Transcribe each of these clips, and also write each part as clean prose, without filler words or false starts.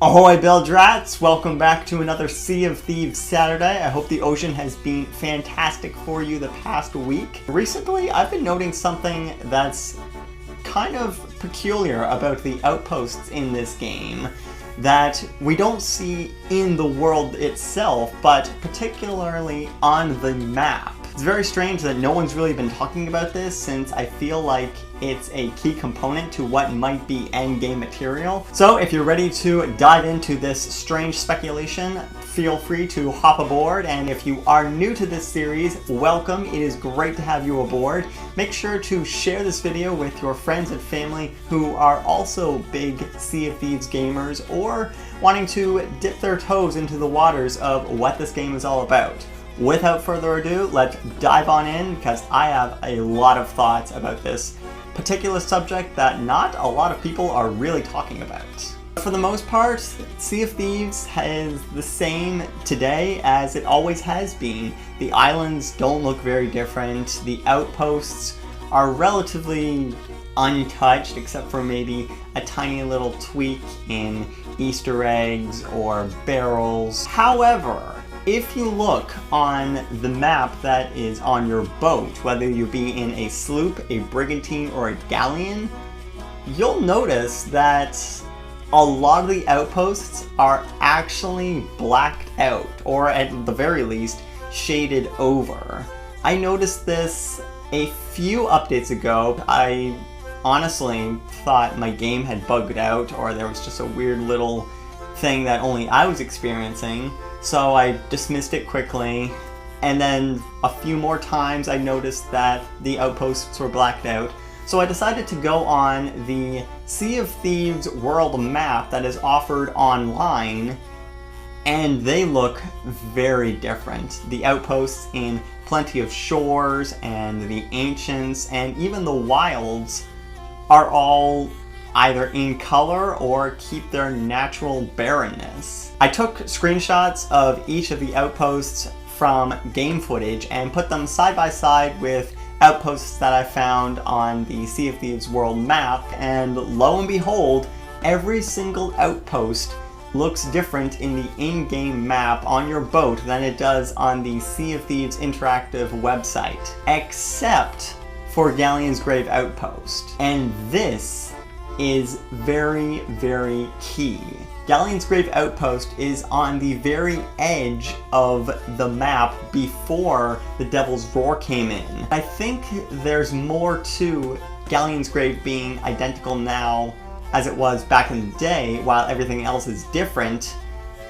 Ahoy Beldrats! Welcome back to another Sea of Thieves Saturday. I hope the ocean has been fantastic for you the past week. Recently, I've been noting something that's kind of peculiar about the outposts in this game that we don't see in the world itself, but particularly on the map. It's very strange that no one's really been talking about this, since I feel like it's a key component to what might be endgame material. So if you're ready to dive into this strange speculation, feel free to hop aboard. And if you are new to this series, welcome. It is great to have you aboard. Make sure to share this video with your friends and family who are also big Sea of Thieves gamers or wanting to dip their toes into the waters of what this game is all about. Without further ado, let's dive on in, because I have a lot of thoughts about this particular subject that not a lot of people are really talking about. For the most part, Sea of Thieves is the same today as it always has been. The islands don't look very different. The outposts are relatively untouched, except for maybe a tiny little tweak in Easter eggs or barrels. However, if you look on the map that is on your boat, whether you be in a sloop, a brigantine, or a galleon, you'll notice that a lot of the outposts are actually blacked out, or at the very least, shaded over. I noticed this a few updates ago. I honestly thought my game had bugged out, or there was just a weird little thing that only I was experiencing. So I dismissed it quickly, and then a few more times I noticed that the outposts were blacked out. So I decided to go on the Sea of Thieves world map that is offered online, and they look very different. The outposts in Plenty of Shores and the Ancients and even the Wilds are all either in color or keep their natural barrenness. I took screenshots of each of the outposts from game footage and put them side by side with outposts that I found on the Sea of Thieves world map, and lo and behold, every single outpost looks different in the in-game map on your boat than it does on the Sea of Thieves interactive website, except for Galleon's Grave Outpost. And this is very, very key. Galleon's Grave Outpost is on the very edge of the map before the Devil's Roar came in. I think there's more to Galleon's Grave being identical now as it was back in the day, while everything else is different,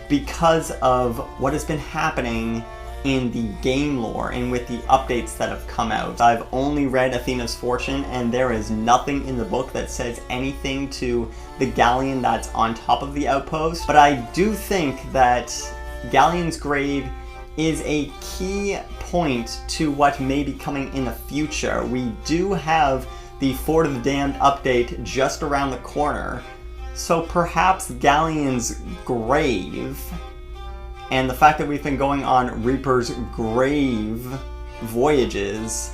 because of what has been happening in the game lore and with the updates that have come out. I've only read Athena's Fortune, and there is nothing in the book that says anything to the galleon that's on top of the outpost, but I do think that Galleon's Grave is a key point to what may be coming in the future. We do have the Fort of the Damned update just around the corner, so perhaps Galleon's Grave, and the fact that we've been going on Reaper's Grave voyages,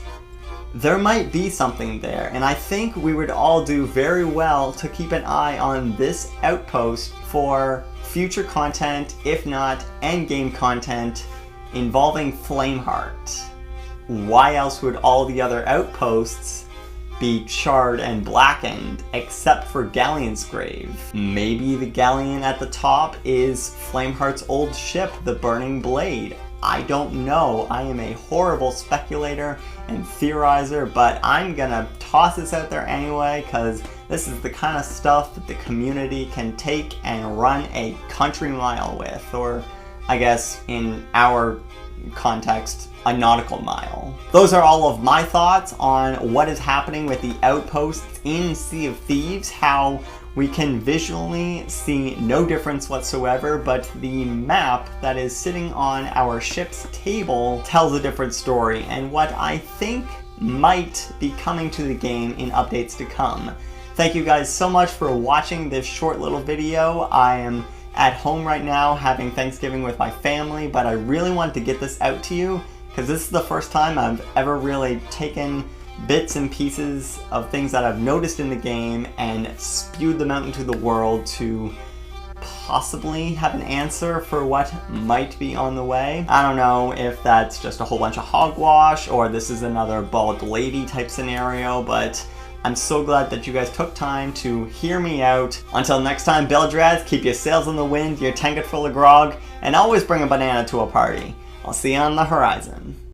there might be something there. And I think we would all do very well to keep an eye on this outpost for future content, if not endgame content, involving Flameheart. Why else would all the other outposts be charred and blackened, except for Galleon's Grave? Maybe the galleon at the top is Flameheart's old ship, the Burning Blade. I don't know. I am a horrible speculator and theorizer, but I'm gonna toss this out there anyway, because this is the kind of stuff that the community can take and run a country mile with, or I guess in our context, a nautical mile. Those are all of my thoughts on what is happening with the outposts in Sea of Thieves, how we can visually see no difference whatsoever, but the map that is sitting on our ship's table tells a different story, and what I think might be coming to the game in updates to come. Thank you guys so much for watching this short little video. I am at home right now having Thanksgiving with my family, but I really wanted to get this out to you because this is the first time I've ever really taken bits and pieces of things that I've noticed in the game and spewed them out into the world to possibly have an answer for what might be on the way. I don't know if that's just a whole bunch of hogwash or this is another bald lady type scenario, but I'm so glad that you guys took time to hear me out. Until next time, Bildrads, keep your sails in the wind, your tankard full of grog, and always bring a banana to a party. I'll see you on the horizon.